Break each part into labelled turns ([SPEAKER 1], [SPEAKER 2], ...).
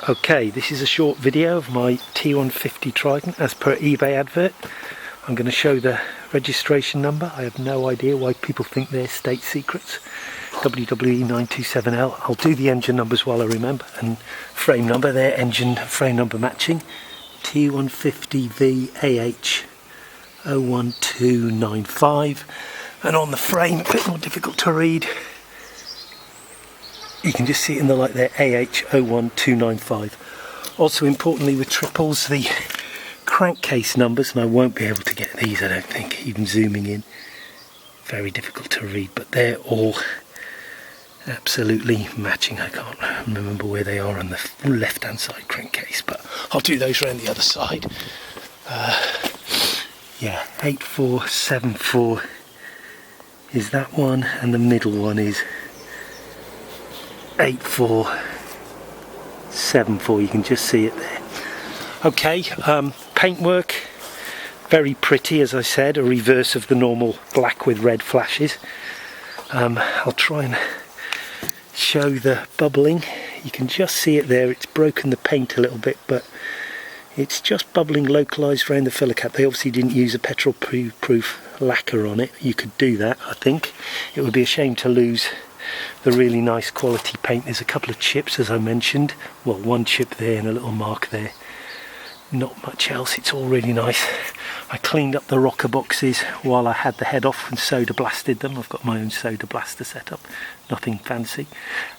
[SPEAKER 1] Okay, this is a short video of my T150 Trident as per eBay advert. I'm going to show the registration number. I have no idea why people think they're state secrets. WWE927L. I'll do the engine numbers while I remember, and frame number, their engine frame number matching. T150v AH 01295, and on the frame, a bit more difficult to read, you can just see it in the light there, AH 01295. Also importantly with triples, the crankcase numbers, and I won't be able to get these, I don't think, even zooming in. Very difficult to read, but they're all absolutely matching. I can't remember where they are on the left hand side crankcase, but I'll do those around the other side. Yeah, 8474 is that one, and the middle one is 8474. You can just see it there. Okay, paintwork, very pretty, as I said, a reverse of the normal black with red flashes. I'll try and show the bubbling. You can just see it there. It's broken the paint a little bit, but it's just bubbling localised around the filler cap. They obviously didn't use a petrol proof lacquer on it. You could do that, I think. It would be a shame to lose the really nice quality paint. There's a couple of chips, as I mentioned. Well, one chip there and a little mark there. Not much else. It's all really nice. I cleaned up the rocker boxes while I had the head off and soda blasted them. I've got my own soda blaster set up, nothing fancy.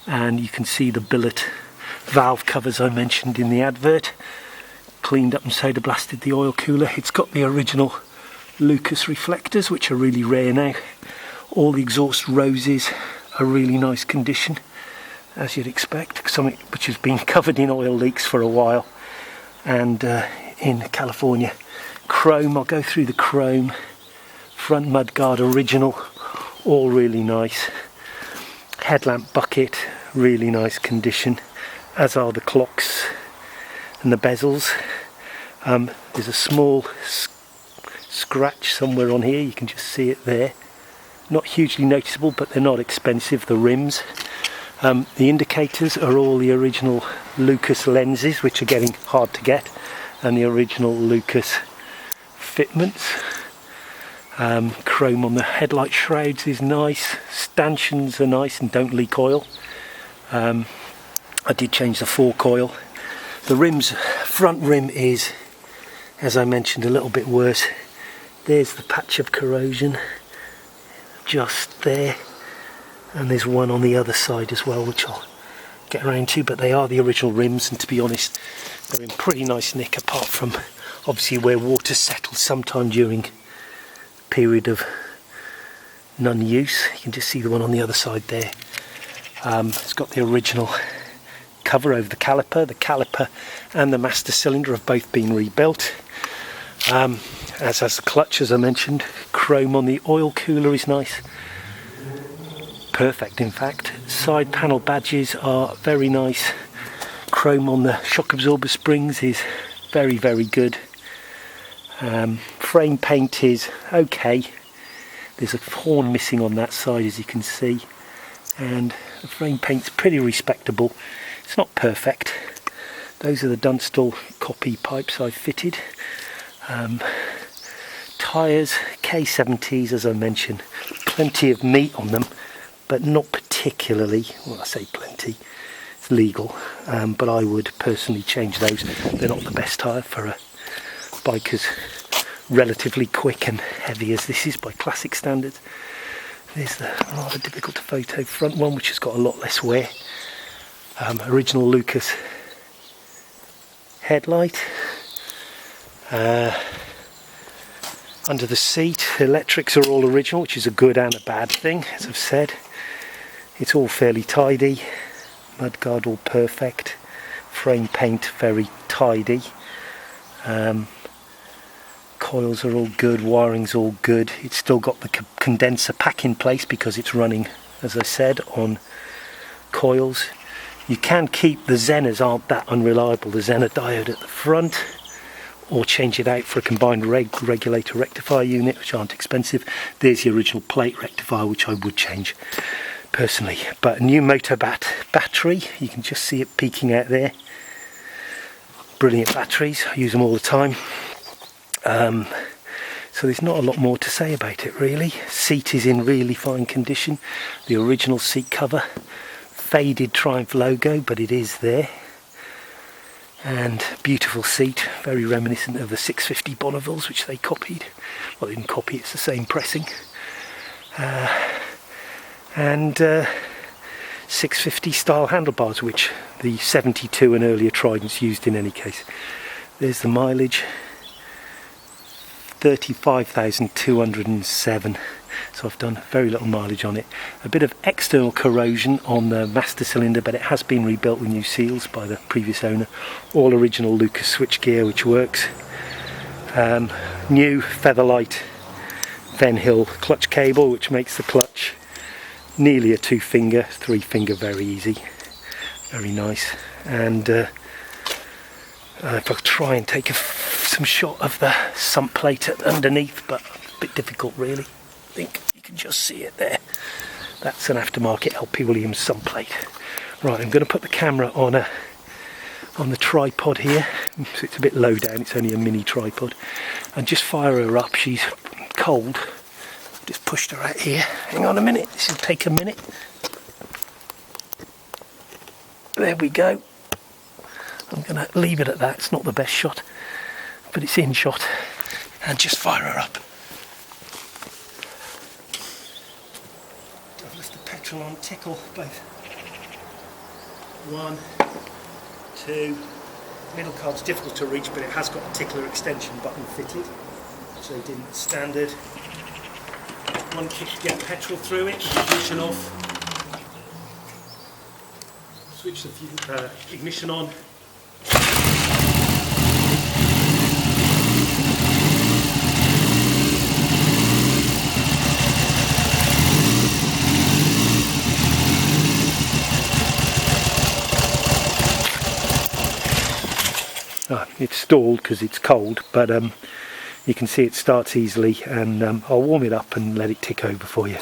[SPEAKER 1] And you can see the billet valve covers I mentioned in the advert. Cleaned up and soda blasted the oil cooler. It's got the original Lucas reflectors, which are really rare now. All the exhaust roses are really nice condition, as you'd expect, something which has been covered in oil leaks for a while. And in California, chrome, I'll go through the chrome. Front mudguard original, all really nice. Headlamp bucket, really nice condition, as are the clocks and the bezels. There's a small scratch somewhere on here, you can just see it there. Not hugely noticeable, but they're not expensive. The rims, the indicators are all the original Lucas lenses, which are getting hard to get, and the original Lucas fitments. Chrome on the headlight shrouds is nice. Stanchions are nice and don't leak oil. I did change the fork oil. The rims, front rim is, as I mentioned, a little bit worse. There's the patch of corrosion just there, and there's one on the other side as well, which I'll get around to, but they are the original rims, and to be honest, they're in pretty nice nick, apart from obviously where water settled sometime during a period of non-use. You can just see the one on the other side there. It's got the original cover over the caliper and the master cylinder have both been rebuilt, as has the clutch, as I mentioned. Chrome on the oil cooler is nice, perfect in fact. Side panel badges are very nice. Chrome on the shock absorber springs is very, very good. Frame paint is okay. There's a horn missing on that side, as you can see, and the frame paint's pretty respectable. It's not perfect. Those are the Dunstall copy pipes I've fitted. Tyres, K70s, as I mentioned. Plenty of meat on them, but not particularly. Well, I say plenty. It's legal, but I would personally change those. They're not the best tyre for a bike as relatively quick and heavy as this is by classic standards. There's the rather difficult to photo front one, which has got a lot less wear. Original Lucas headlight. Under the seat, electrics are all original, which is a good and a bad thing, as I've said. It's all fairly tidy. Mudguard all perfect. Frame paint very tidy. Coils are all good, wiring's all good. It's still got the condenser pack in place because it's running, as I said, on coils. You can keep the Zeners, aren't that unreliable, the Zener diode at the front, or change it out for a combined regulator rectifier unit, which aren't expensive. There's the original plate rectifier, which I would change personally. But a new motor battery, you can just see it peeking out there. brilliant batteries, I use them all the time. So there's not a lot more to say about it really. Seat is in really fine condition. The original seat cover, faded Triumph logo, but it is there. And beautiful seat, very reminiscent of the 650 Bonnevilles, which they copied. Well, they didn't copy, it's the same pressing. And 650 style handlebars, which the 72 and earlier Tridents used in any case. There's the mileage, 35,207. So I've done very little mileage on it. A bit of external corrosion on the master cylinder, but it has been rebuilt with new seals by the previous owner. All original Lucas switchgear, which works. New Featherlight Fen Hill clutch cable, which makes the clutch nearly a 2-finger, 3-finger, very easy, very nice. And if I'll try and take some shot of the sump plate underneath, but a bit difficult really. I think you can just see it there. That's an aftermarket LP Williams sump plate. Right, I'm going to put the camera on the tripod here, so it's a bit low down, it's only a mini tripod, and just fire her up. She's cold. Just pushed her out here. Hang on a minute, this will take a minute. There we go. I'm going to leave it at that. It's not the best shot, but it's in shot. And just fire her up. I've left the petrol on tickle, both. 1, 2. Middle card's difficult to reach, but it has got a tickler extension button fitted, which they didn't standard. 1 kick to get petrol through it, ignition off. Switch the ignition on. It's stalled because it's cold, but you can see it starts easily, and I'll warm it up and let it tick over for you.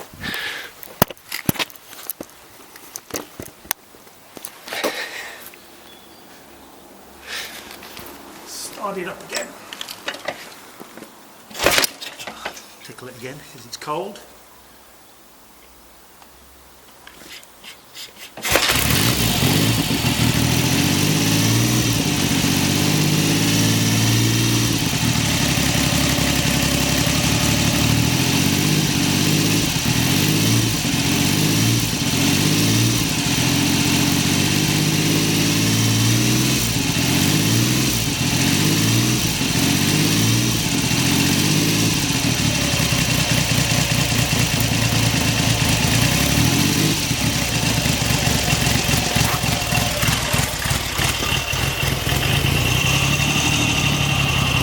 [SPEAKER 1] Start it up again. Tickle it again because it's cold.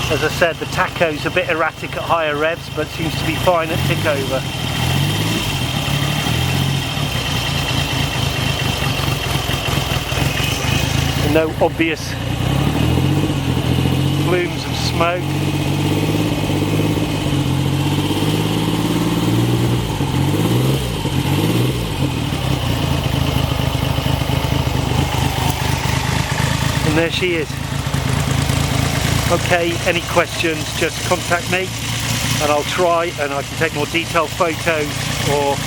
[SPEAKER 1] As I said, the tacho's a bit erratic at higher revs, but seems to be fine at tick over. And no obvious plumes of smoke. And there she is. Okay, any questions, just contact me and I'll try and I can take more detailed photos or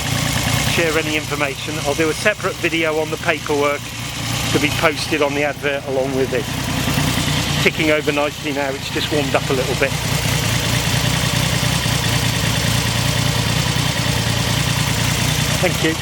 [SPEAKER 1] share any information. I'll do a separate video on the paperwork to be posted on the advert along with it. Ticking over nicely now, it's just warmed up a little bit. Thank you.